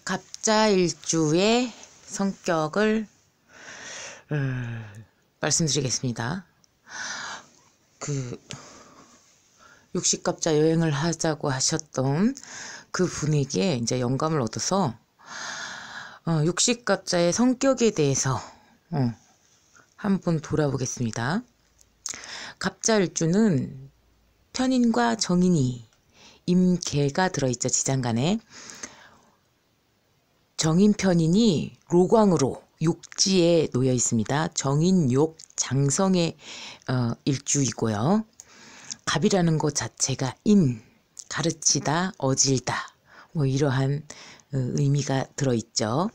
갑자일주의 성격을 말씀드리겠습니다. 육식갑자 여행을 하자고 하셨던 그 분에게 이제 영감을 얻어서 육식갑자의 성격에 대해서 한번 돌아보겠습니다. 갑자일주는 편인과 정인이 임계가 들어있죠. 지장간에. 정인 편인이 로광으로 욕지에 놓여 있습니다. 정인욕 장성의 일주이고요. 갑이라는 것 자체가 가르치다, 어질다 뭐 이러한 의미가 들어있죠.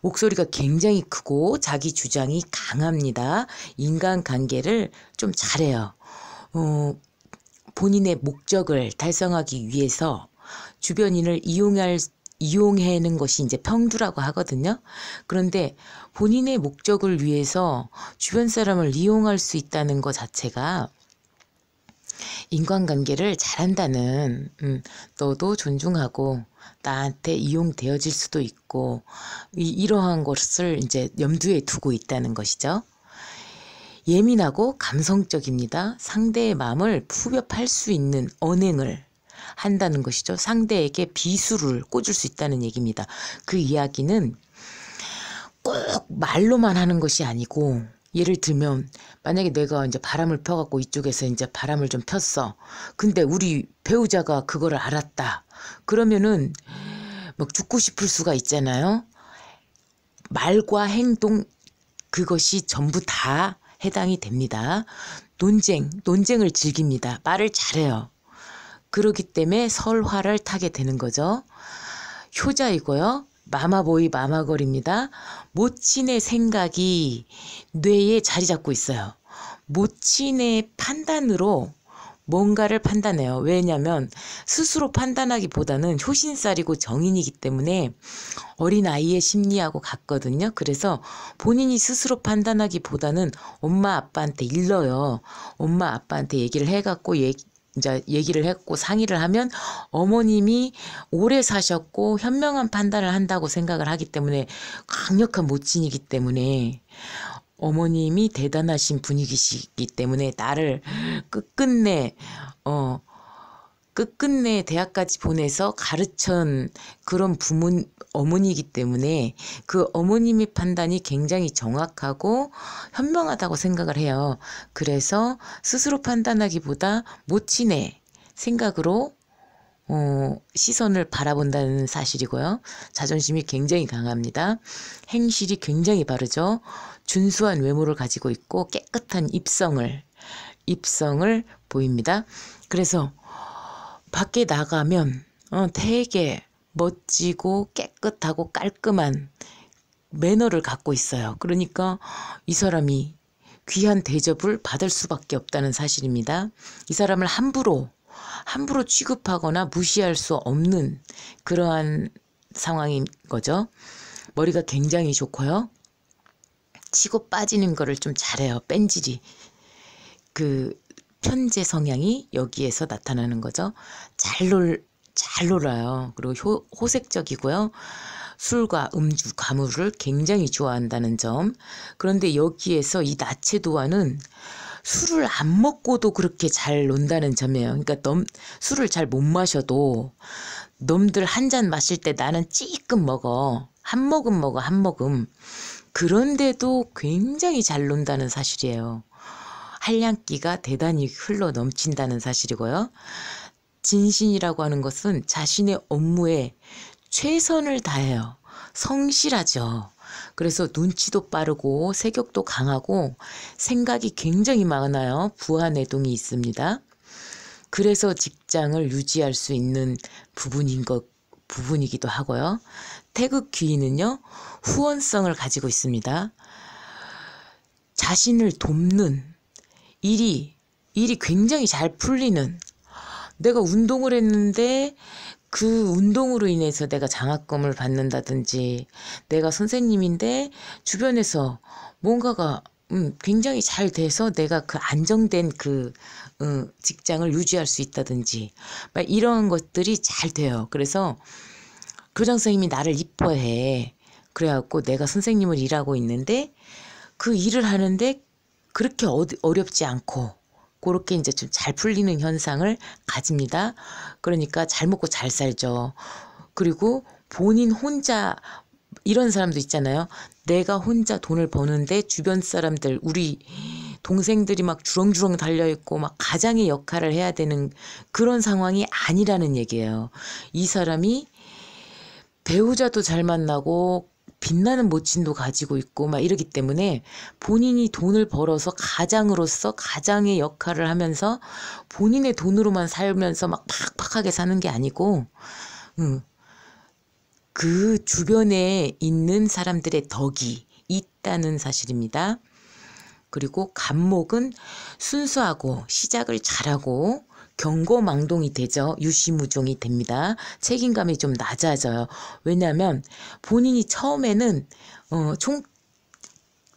목소리가 굉장히 크고 자기 주장이 강합니다. 인간관계를 좀 잘해요. 본인의 목적을 달성하기 위해서 주변인을 이용해내는 것이 이제 평두라고 하거든요. 그런데 본인의 목적을 위해서 주변 사람을 이용할 수 있다는 것 자체가 인간관계를 잘한다는, 너도 존중하고 나한테 이용되어질 수도 있고 이러한 것을 이제 염두에 두고 있다는 것이죠. 예민하고 감성적입니다. 상대의 마음을 푸벼 팔 수 있는 언행을 한다는 것이죠. 상대에게 비수를 꽂을 수 있다는 얘기입니다. 그 이야기는 꼭 말로만 하는 것이 아니고, 예를 들면 만약에 내가 이제 바람을 펴갖고 이쪽에서 이제 바람을 좀 폈어. 근데 우리 배우자가 그거를 알았다. 그러면은 막 죽고 싶을 수가 있잖아요. 말과 행동, 그것이 전부 다 해당이 됩니다. 논쟁을 즐깁니다. 말을 잘해요. 그렇기 때문에 설화를 타게 되는 거죠. 효자이고요. 마마보이 마마걸입니다. 모친의 생각이 뇌에 자리 잡고 있어요. 모친의 판단으로 뭔가를 판단해요. 왜냐하면 스스로 판단하기보다는 효신살이고 정인이기 때문에 어린아이의 심리하고 같거든요. 그래서 본인이 스스로 판단하기보다는 엄마 아빠한테 일러요. 엄마 아빠한테 얘기를 해갖고 이제 얘기를 했고 상의를 하면 어머님이 오래 사셨고 현명한 판단을 한다고 생각을 하기 때문에, 강력한 모친이기 때문에 어머님이 대단하신 분이시기 때문에 나를 끝끝내 대학까지 보내서 가르친 그런 어머니이기 때문에 그 어머님의 판단이 굉장히 정확하고 현명하다고 생각을 해요. 그래서 스스로 판단하기보다 모친의 생각으로 시선을 바라본다는 사실이고요. 자존심이 굉장히 강합니다. 행실이 굉장히 바르죠. 준수한 외모를 가지고 있고 깨끗한 입성을 보입니다. 그래서 밖에 나가면 되게 멋지고 깨끗하고 깔끔한 매너를 갖고 있어요. 그러니까 이 사람이 귀한 대접을 받을 수밖에 없다는 사실입니다. 이 사람을 함부로 취급하거나 무시할 수 없는 그러한 상황인 거죠. 머리가 굉장히 좋고요. 치고 빠지는 거를 좀 잘해요. 뺀질이. 편재 성향이 여기에서 나타나는 거죠. 잘 놀아요. 그리고 호색적이고요. 술과 음주, 가물을 굉장히 좋아한다는 점. 그런데 여기에서 이 나체도와는 술을 안 먹고도 그렇게 잘 논다는 점이에요. 그러니까 술을 잘 못 마셔도 놈들 한 잔 마실 때 나는 찌끔 먹어. 한 모금 먹어, 한 모금. 그런데도 굉장히 잘 논다는 사실이에요. 한량기가 대단히 흘러 넘친다는 사실이고요. 진신이라고 하는 것은 자신의 업무에 최선을 다해요. 성실하죠. 그래서 눈치도 빠르고 세격도 강하고 생각이 굉장히 많아요. 부하내동이 있습니다. 그래서 직장을 유지할 수 있는 부분이기도 하고요. 태극귀인은요, 후원성을 가지고 있습니다. 자신을 돕는 일이 굉장히 잘 풀리는, 내가 운동을 했는데 그 운동으로 인해서 내가 장학금을 받는다든지, 내가 선생님인데 주변에서 뭔가가 굉장히 잘 돼서 내가 그 안정된 직장을 유지할 수 있다든지, 막 이런 것들이 잘 돼요. 그래서 교장 선생님이 나를 이뻐해. 그래갖고 내가 선생님을 일하고 있는데 그 일을 하는데 그렇게 어렵지 않고 그렇게 이제 좀 잘 풀리는 현상을 가집니다. 그러니까 잘 먹고 잘 살죠. 그리고 본인 혼자 이런 사람도 있잖아요. 내가 혼자 돈을 버는데 주변 사람들 우리 동생들이 막 주렁주렁 달려있고 막 가장의 역할을 해야 되는 그런 상황이 아니라는 얘기예요. 이 사람이 배우자도 잘 만나고 빛나는 모친도 가지고 있고 막 이러기 때문에 본인이 돈을 벌어서 가장으로서 가장의 역할을 하면서 본인의 돈으로만 살면서 막 팍팍하게 사는 게 아니고 그 주변에 있는 사람들의 덕이 있다는 사실입니다. 그리고 간목은 순수하고 시작을 잘하고 경고망동이 되죠. 유시무종이 됩니다. 책임감이 좀 낮아져요. 왜냐하면 본인이 처음에는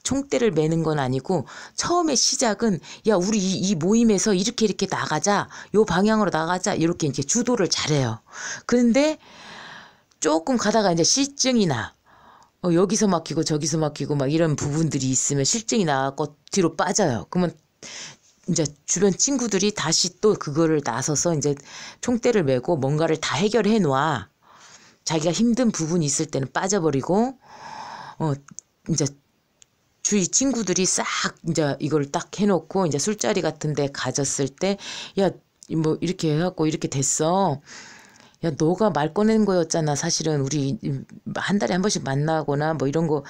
총대를 매는 건 아니고 처음에 시작은 야 우리 이 모임에서 이렇게 나가자. 요 방향으로 나가자. 이렇게 이제 주도를 잘해요. 그런데 조금 가다가 이제 실증이 나. 여기서 막히고 저기서 막히고 막 이런 부분들이 있으면 실증이 나고 뒤로 빠져요. 그러면 이제 주변 친구들이 다시 또 그거를 나서서 이제 총대를 메고 뭔가를 다 해결해 놔. 자기가 힘든 부분이 있을 때는 빠져버리고 이제 주위 친구들이 싹 이제 이걸 딱 해놓고 이제 술자리 같은데 가졌을 때 야 뭐 이렇게 해갖고 이렇게 됐어. 야, 너가 말 꺼낸 거였잖아. 사실은 우리 한 달에 한 번씩 만나거나 뭐 이런 거,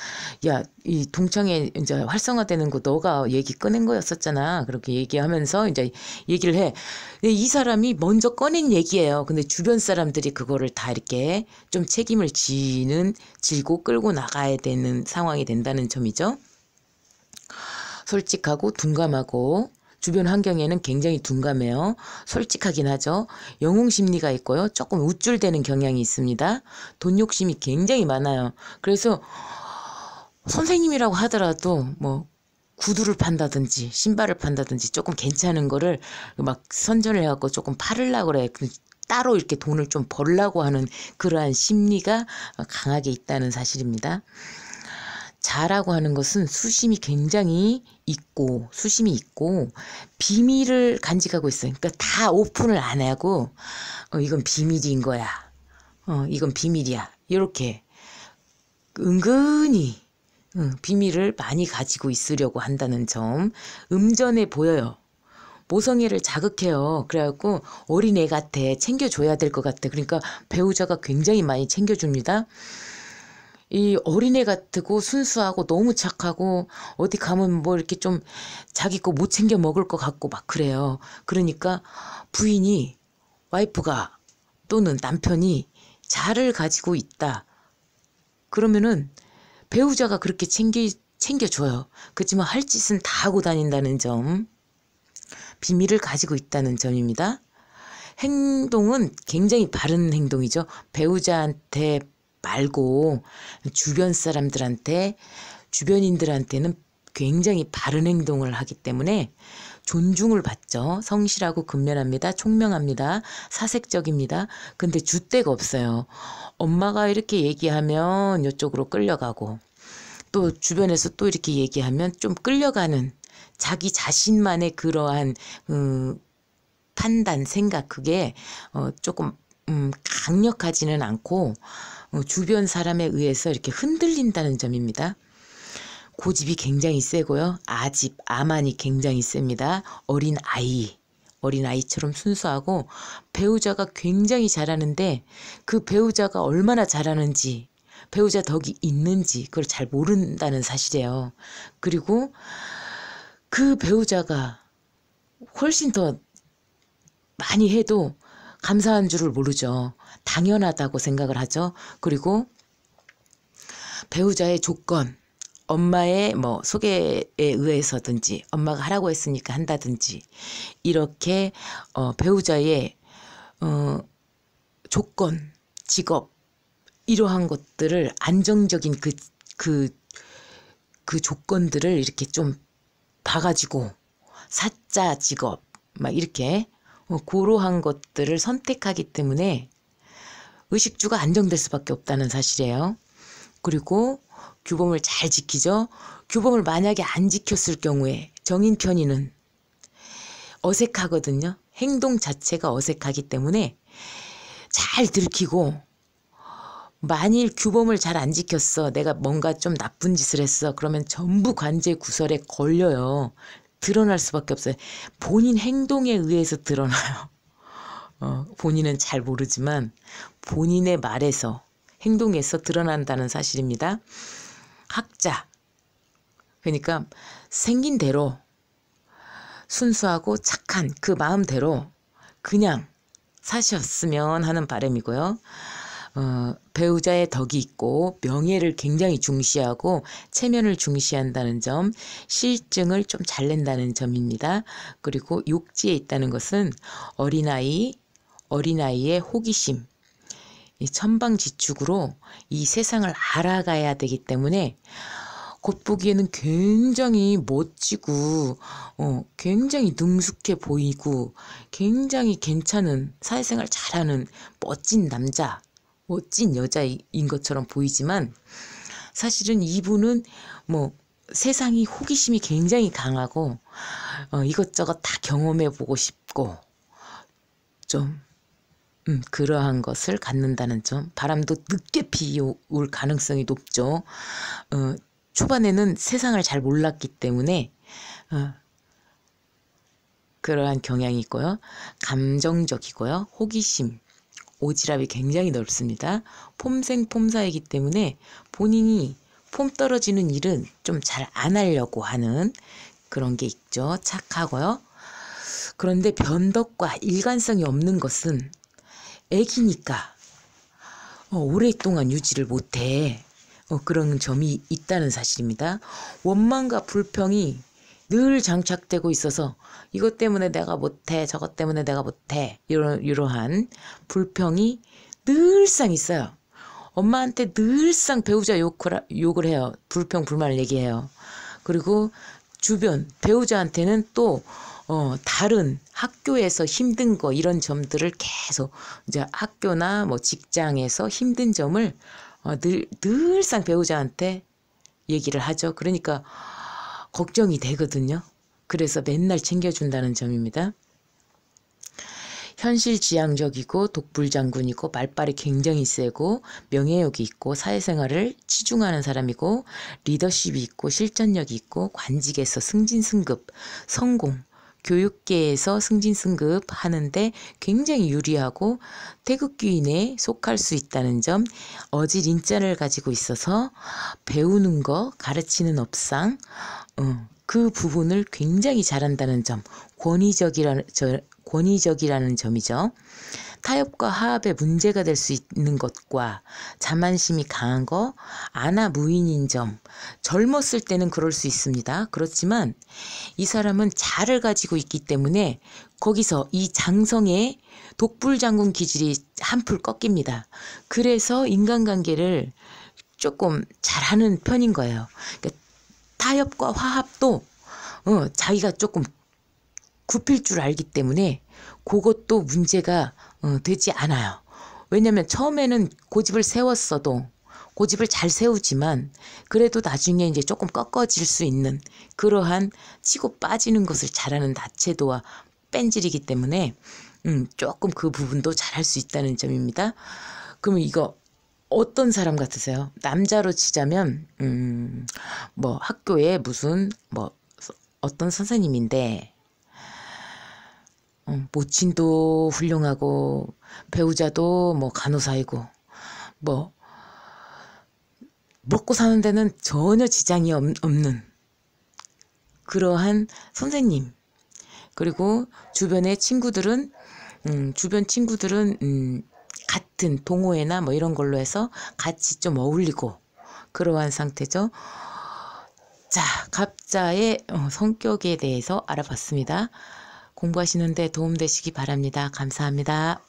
야, 이 동창회 이제 활성화되는 거 너가 얘기 꺼낸 거였었잖아. 그렇게 얘기하면서 이제 얘기를 해. 근데 이 사람이 먼저 꺼낸 얘기예요. 근데 주변 사람들이 그거를 다 이렇게 좀 책임을 지고 끌고 나가야 되는 상황이 된다는 점이죠. 솔직하고 둔감하고 주변 환경에는 굉장히 둔감해요. 솔직하긴 하죠. 영웅 심리가 있고요. 조금 우쭐대는 경향이 있습니다. 돈 욕심이 굉장히 많아요. 그래서 선생님이라고 하더라도 뭐 구두를 판다든지 신발을 판다든지 조금 괜찮은 거를 막 선전을 해갖고 조금 팔으려고 그래. 따로 이렇게 돈을 좀 벌려고 하는 그러한 심리가 강하게 있다는 사실입니다. 자라고 하는 것은 수심이 굉장히 있고 비밀을 간직하고 있어요. 그러니까 다 오픈을 안 하고 이건 비밀인 거야. 이건 비밀이야. 이렇게 은근히 비밀을 많이 가지고 있으려고 한다는 점. 음전해 보여요. 모성애를 자극해요. 그래갖고 어린애 같아. 챙겨줘야 될 것 같아. 그러니까 배우자가 굉장히 많이 챙겨줍니다. 이 어린애 같고 순수하고 너무 착하고 어디 가면 뭐 이렇게 좀 자기 거 못 챙겨 먹을 것 같고 막 그래요. 그러니까 부인이 와이프가 또는 남편이 자를 가지고 있다. 그러면은 배우자가 그렇게 챙겨줘요. 그렇지만 할 짓은 다 하고 다닌다는 점. 비밀을 가지고 있다는 점입니다. 행동은 굉장히 바른 행동이죠. 배우자한테 말고 주변 사람들한테 주변인들한테는 굉장히 바른 행동을 하기 때문에 존중을 받죠. 성실하고 근면합니다. 총명합니다. 사색적입니다. 근데 줏대가 없어요. 엄마가 이렇게 얘기하면 이쪽으로 끌려가고 또 주변에서 또 이렇게 얘기하면 좀 끌려가는 자기 자신만의 그러한 판단, 생각 그게 조금 강력하지는 않고 주변 사람에 의해서 이렇게 흔들린다는 점입니다. 고집이 굉장히 세고요. 아집, 아만이 굉장히 셉니다. 어린아이처럼 순수하고 배우자가 굉장히 잘하는데 그 배우자가 얼마나 잘하는지 배우자 덕이 있는지 그걸 잘 모른다는 사실이에요. 그리고 그 배우자가 훨씬 더 많이 해도 감사한 줄을 모르죠. 당연하다고 생각을 하죠. 그리고 배우자의 조건, 엄마의 뭐 소개에 의해서든지 엄마가 하라고 했으니까 한다든지 이렇게 배우자의 조건, 직업 이러한 것들을 안정적인 그 조건들을 이렇게 좀 봐가지고 사자 직업 막 이렇게 그러한 것들을 선택하기 때문에 의식주가 안정될 수밖에 없다는 사실이에요. 그리고 규범을 잘 지키죠. 규범을 만약에 안 지켰을 경우에 정인편이는 어색하거든요. 행동 자체가 어색하기 때문에 잘 들키고, 만일 규범을 잘 안 지켰어, 내가 뭔가 좀 나쁜 짓을 했어, 그러면 전부 관제 구설에 걸려요. 드러날 수밖에 없어요. 본인 행동에 의해서 드러나요. 본인은 잘 모르지만 본인의 말에서, 행동에서 드러난다는 사실입니다. 학자, 그러니까 생긴 대로 순수하고 착한 그 마음대로 그냥 사셨으면 하는 바람이고요. 배우자의 덕이 있고 명예를 굉장히 중시하고 체면을 중시한다는 점, 실증을 좀 잘 낸다는 점입니다. 그리고 욕지에 있다는 것은 어린아이의 호기심, 이 천방지축으로 이 세상을 알아가야 되기 때문에 겉보기에는 굉장히 멋지고 굉장히 능숙해 보이고 굉장히 괜찮은, 사회생활 잘하는 멋진 남자, 멋진 여자인 것처럼 보이지만 사실은 이분은 뭐 세상이 호기심이 굉장히 강하고 이것저것 다 경험해보고 싶고 좀 그러한 것을 갖는다는 점, 바람도 늦게 피올 가능성이 높죠. 초반에는 세상을 잘 몰랐기 때문에 그러한 경향이 있고요. 감정적이고요. 호기심, 오지랖이 굉장히 넓습니다. 폼생폼사이기 때문에 본인이 폼 떨어지는 일은 좀 잘 안 하려고 하는 그런 게 있죠. 착하고요. 그런데 변덕과 일관성이 없는 것은 애기니까 오랫동안 유지를 못해. 그런 점이 있다는 사실입니다. 원망과 불평이 늘 장착되고 있어서 이것 때문에 내가 못해, 저것 때문에 내가 못해, 이러한 불평이 늘상 있어요. 엄마한테 늘상 배우자 욕을 해요. 불평, 불만을 얘기해요. 그리고 주변 배우자한테는 또 다른 학교에서 힘든 거, 이런 점들을 계속 이제 학교나 뭐 직장에서 힘든 점을 늘상 배우자한테 얘기를 하죠. 그러니까 걱정이 되거든요. 그래서 맨날 챙겨준다는 점입니다. 현실지향적이고 독불장군이고 말발이 굉장히 세고 명예욕이 있고 사회생활을 치중하는 사람이고 리더십이 있고 실전력이 있고 관직에서 승진승급, 성공, 교육계에서 승진승급 하는데 굉장히 유리하고 태극기인에 속할 수 있다는 점, 어질 인자를 가지고 있어서 배우는 거, 가르치는 업상, 그 부분을 굉장히 잘한다는 점, 권위적이라는 점이죠. 타협과 화합에 문제가 될 수 있는 것과 자만심이 강한 거, 아나무인인 점, 젊었을 때는 그럴 수 있습니다. 그렇지만 이 사람은 자를 가지고 있기 때문에 거기서 이 장성의 독불장군 기질이 한풀 꺾입니다. 그래서 인간관계를 조금 잘하는 편인 거예요. 그러니까 타협과 화합도 자기가 조금 굽힐 줄 알기 때문에 그것도 문제가 되지 않아요. 왜냐면 처음에는 고집을 세웠어도 고집을 잘 세우지만 그래도 나중에 이제 조금 꺾어질 수 있는 그러한 치고 빠지는 것을 잘하는 나체도와 뺀질이기 때문에 조금 그 부분도 잘할 수 있다는 점입니다. 그러면 이거 어떤 사람 같으세요? 남자로 치자면 뭐 학교에 무슨 뭐 어떤 선생님인데 모친도 훌륭하고 배우자도 뭐 간호사이고 뭐 먹고 사는 데는 전혀 지장이 없는 그러한 선생님. 그리고 주변의 친구들은 주변 친구들은 같은 동호회나 뭐 이런 걸로 해서 같이 좀 어울리고 그러한 상태죠. 자, 갑자의 성격에 대해서 알아봤습니다. 공부하시는데 도움되시기 바랍니다. 감사합니다.